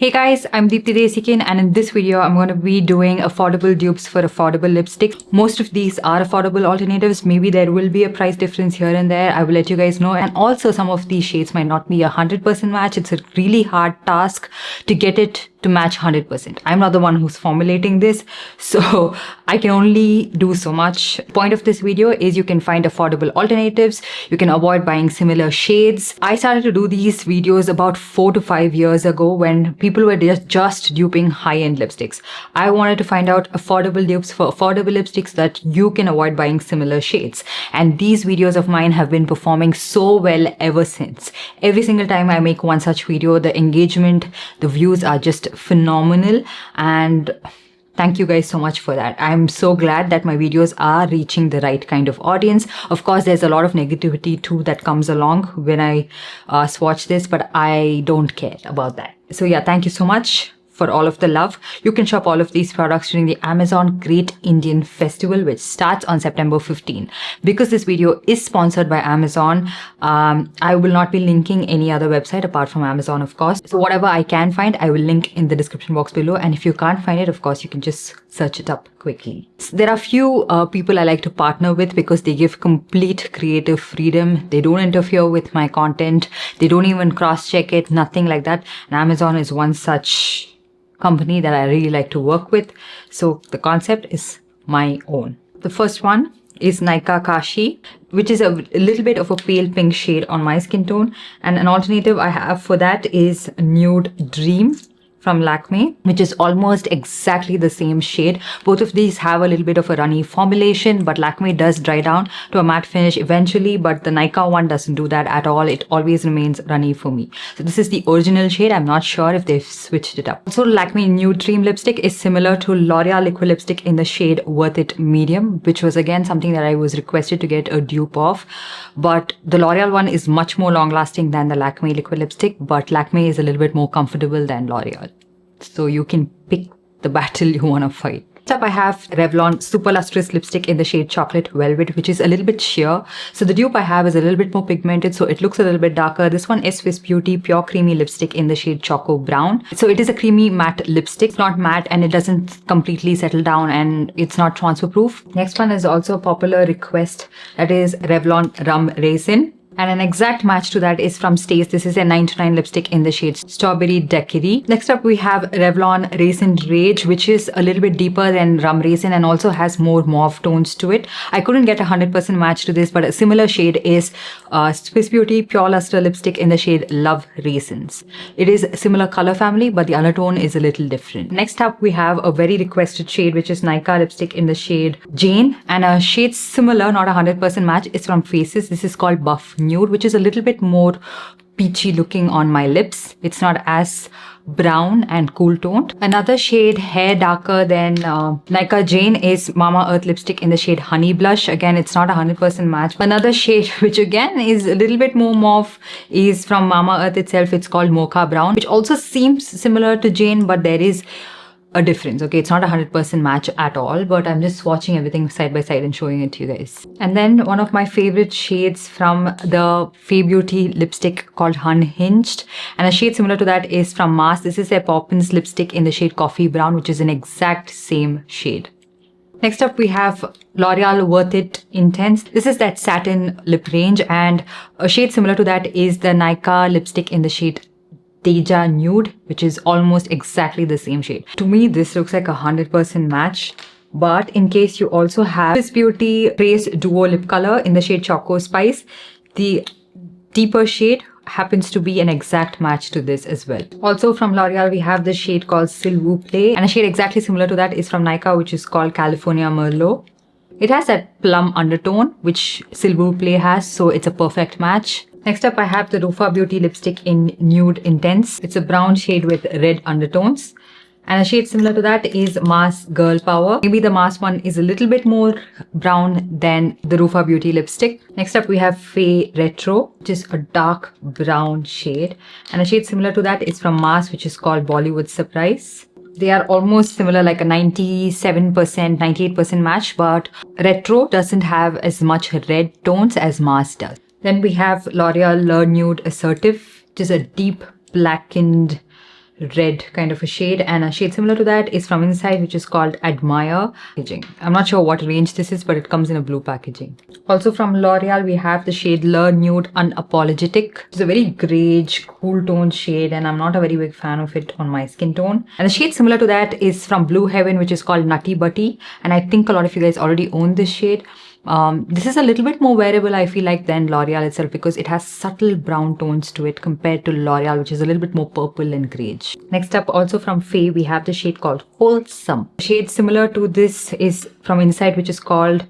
Hey guys, I'm Deepthi Desikan, and in this video I'm going to be doing affordable dupes for affordable lipstick. Most of these are affordable alternatives. Maybe there will be a price difference here and there. I will let you guys know. And also some of these shades might not be 100% match. It's a really hard task to get it to match 100%. I'm not the one who's formulating this, so I can only do so much. Point of this video is you can find affordable alternatives. You can avoid buying similar shades. I started to do these videos about 4 to 5 years ago when people were just duping high-end lipsticks. I wanted to find out affordable dupes for affordable lipsticks that you can avoid buying similar shades. And these videos of mine have been performing so well ever since. Every single time I make one such video, the engagement, the views are just phenomenal, and thank you guys so much for that. I'm so glad that my videos are reaching the right kind of audience. Of course, there's a lot of negativity too that comes along when I swatch this, but I don't care about that. So yeah, thank you so much for all of the love. You can shop all of these products during the Amazon Great Indian Festival, which starts on September 15. Because this video is sponsored by Amazon, I will not be linking any other website apart from Amazon, of course. So whatever I can find, I will link in the description box below. And if you can't find it, of course, you can just search it up quickly. There are few people I like to partner with because they give complete creative freedom. They don't interfere with my content. They don't even cross-check it, nothing like that. And Amazon is one such company that I really like to work with. So the concept is my own. The first one is Nykaa Kashi, which is a little bit of a pale pink shade on my skin tone. And an alternative I have for that is Nude Dream from Lakme, which is almost exactly the same shade. Both of these have a little bit of a runny formulation, but Lakme does dry down to a matte finish eventually, but the Nykaa one doesn't do that at all. It always remains runny for me. So this is the original shade. I'm not sure if they've switched it up. Also, Lakme Nude Dream lipstick is similar to L'Oreal liquid lipstick in the shade Worth It Medium, which was again something that I was requested to get a dupe of. But the L'Oreal one is much more long lasting than the Lakme liquid lipstick, but Lakme is a little bit more comfortable than L'Oreal. So you can pick the battle you want to fight. Next up, I have Revlon Super Lustrous lipstick in the shade Chocolate Velvet, which is a little bit sheer. So the dupe I have is a little bit more pigmented, so it looks a little bit darker. This one is Swiss Beauty Pure Creamy lipstick in the shade Choco Brown. So it is a creamy matte lipstick. It's not matte and it doesn't completely settle down and it's not transfer proof. Next one is also a popular request. That is Revlon Rum Raisin. And an exact match to that is from Staze. This is a 929 lipstick in the shade Strawberry Daiquiri. Next up, we have Revlon Raisin Rage, which is a little bit deeper than Rum Raisin and also has more mauve tones to it. I couldn't get a 100% match to this, but a similar shade is Swiss Beauty Pure Lustre lipstick in the shade Love Raisins. It is a similar color family, but the undertone is a little different. Next up, we have a very requested shade, which is Nykaa lipstick in the shade Jane. And a shade similar, not a 100% match, is from Faces. This is called Buff Nude, which is a little bit more peachy looking on my lips. It's not as brown and cool toned. Another shade hair darker than Nykaa Jane is Mamaearth lipstick in the shade Honey Blush. Again, it's not a 100% match. Another shade which again is a little bit more mauve is from Mamaearth itself. It's called Mocha Brown, which also seems similar to Jane, but there is a difference. Okay, it's not a 100% match at all, but I'm just swatching everything side by side and showing it to you guys. And then one of my favorite shades from the Fay Beauty lipstick called Unhinged, and a shade similar to that is from Mars. This is a Poppins lipstick in the shade Coffee Brown, which is an exact same shade. Next up, we have L'Oreal Worth It Intense. This is that satin lip range, and a shade similar to that is the Nykaa lipstick in the shade Deja Nude, which is almost exactly the same shade. To me, this looks like a 100% match. But in case you also have Swiss Beauty Craze Duo Lip Color in the shade Choco Spice, the deeper shade happens to be an exact match to this as well. Also from L'Oreal, we have the shade called S'il vous plaît, and a shade exactly similar to that is from Nykaa, which is called California Merlot. It has that plum undertone, which S'il vous plaît has, so it's a perfect match. Next up, I have the Rufa Beauty lipstick in Nude Intense. It's a brown shade with red undertones. And a shade similar to that is Mars Girl Power. Maybe the Mars one is a little bit more brown than the Rufa Beauty lipstick. Next up, we have Fay Retro, which is a dark brown shade. And a shade similar to that is from Mars, which is called Bollywood Surprise. They are almost similar, like a 97%, 98% match, but Retro doesn't have as much red tones as Mars does. Then we have L'Oreal Le Nude Assertive, which is a deep blackened red kind of a shade, and a shade similar to that is from Inside, which is called Admire packaging. I'm not sure what range this is, but it comes in a blue packaging. Also from L'Oreal, we have the shade Le Nude Unapologetic. It's a very greyish, cool tone shade, and I'm not a very big fan of it on my skin tone. And the shade similar to that is from Blue Heaven, which is called Nutty Butty, and I think a lot of you guys already own this shade. This is a little bit more wearable, I feel like, than L'Oreal itself, because it has subtle brown tones to it compared to L'Oreal, which is a little bit more purple and greyish. Next up, also from Faye, we have the shade called Wholesome. The shade similar to this is from Inside, which is called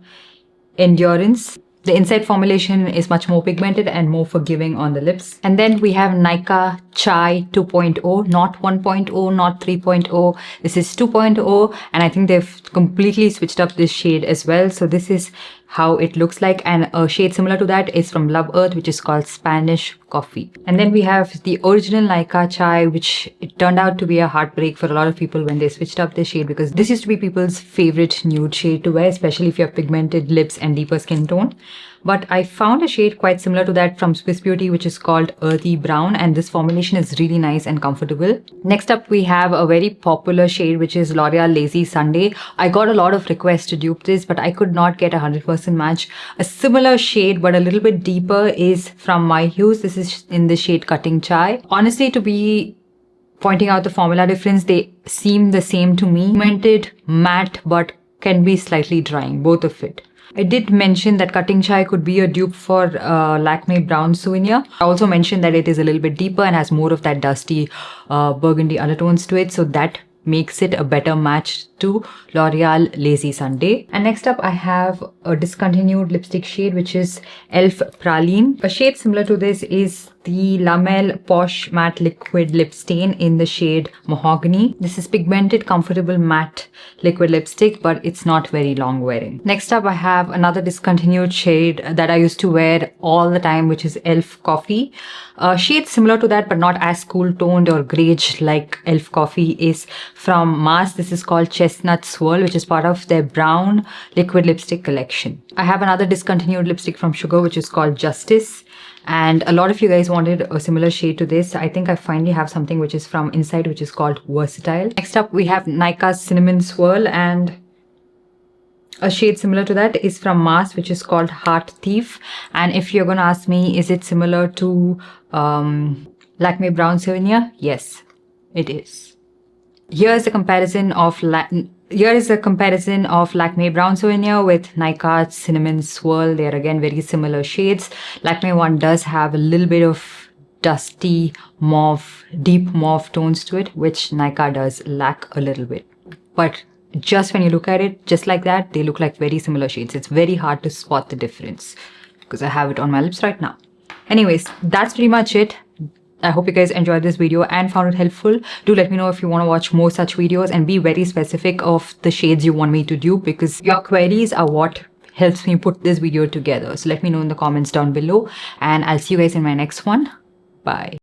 Endurance. The Inside formulation is much more pigmented and more forgiving on the lips. And then we have Nykaa Chai 2.0, not 1.0, not 3.0. This is 2.0, and I think they've completely switched up this shade as well. So this is how it looks like, and a shade similar to that is from Love Earth, which is called Spanish Coffee. And then we have the original Nykaa Chai, which it turned out to be a heartbreak for a lot of people when they switched up this shade, because this used to be people's favorite nude shade to wear, especially if you have pigmented lips and deeper skin tone. But I found a shade quite similar to that from Swiss Beauty, which is called Earthy Brown, and this formulation is really nice and comfortable. Next up, we have a very popular shade, which is L'Oreal Lazy Sunday. I got a lot of requests to dupe this, but I could not get a 100% match. A similar shade, but a little bit deeper, is from MyHues. This is in the shade Cutting Chai. Honestly, to be pointing out the formula difference, they seem the same to me. Pigmented, matte, but can be slightly drying, both of it. I did mention that Cutting Chai could be a dupe for Lakme Brown Souvenir. I also mentioned that it is a little bit deeper and has more of that dusty burgundy undertones to it, so that makes it a better match to L'Oreal Lazy Sunday. And next up, I have a discontinued lipstick shade, which is Elf Praline. A shade similar to this is the Lamel Posh Matte Liquid Lip Stain in the shade Mahogany. This is pigmented, comfortable matte liquid lipstick, but it's not very long wearing. Next up, I have another discontinued shade that I used to wear all the time, which is Elf Coffee. A shade similar to that, but not as cool toned or greyish like Elf Coffee, is from Mars. This is called Chestnut Swirl, which is part of their brown liquid lipstick collection. I have another discontinued lipstick from Sugar, which is called Justice. And a lot of you guys wanted a similar shade to this. I think I finally have something which is from Inside, which is called Versatile. Next up, we have Nykaa's Cinnamon Swirl, and a shade similar to that is from Mars, which is called Heart Thief. And if you're gonna ask me, is it similar to Lakme Brown Souvenir? Yes, it is. Here's a comparison of Lakme Brown Souvenir with Nykaa Cinnamon Swirl. They are again very similar shades. Lakme one does have a little bit of dusty mauve, deep mauve tones to it, which Nykaa does lack a little bit. But just when you look at it, just like that, they look like very similar shades. It's very hard to spot the difference because I have it on my lips right now. Anyways, that's pretty much it. I hope you guys enjoyed this video and found it helpful. Do let me know if you want to watch more such videos, and be very specific of the shades you want me to do, because your queries are what helps me put this video together. So let me know in the comments down below, and I'll see you guys in my next one. Bye.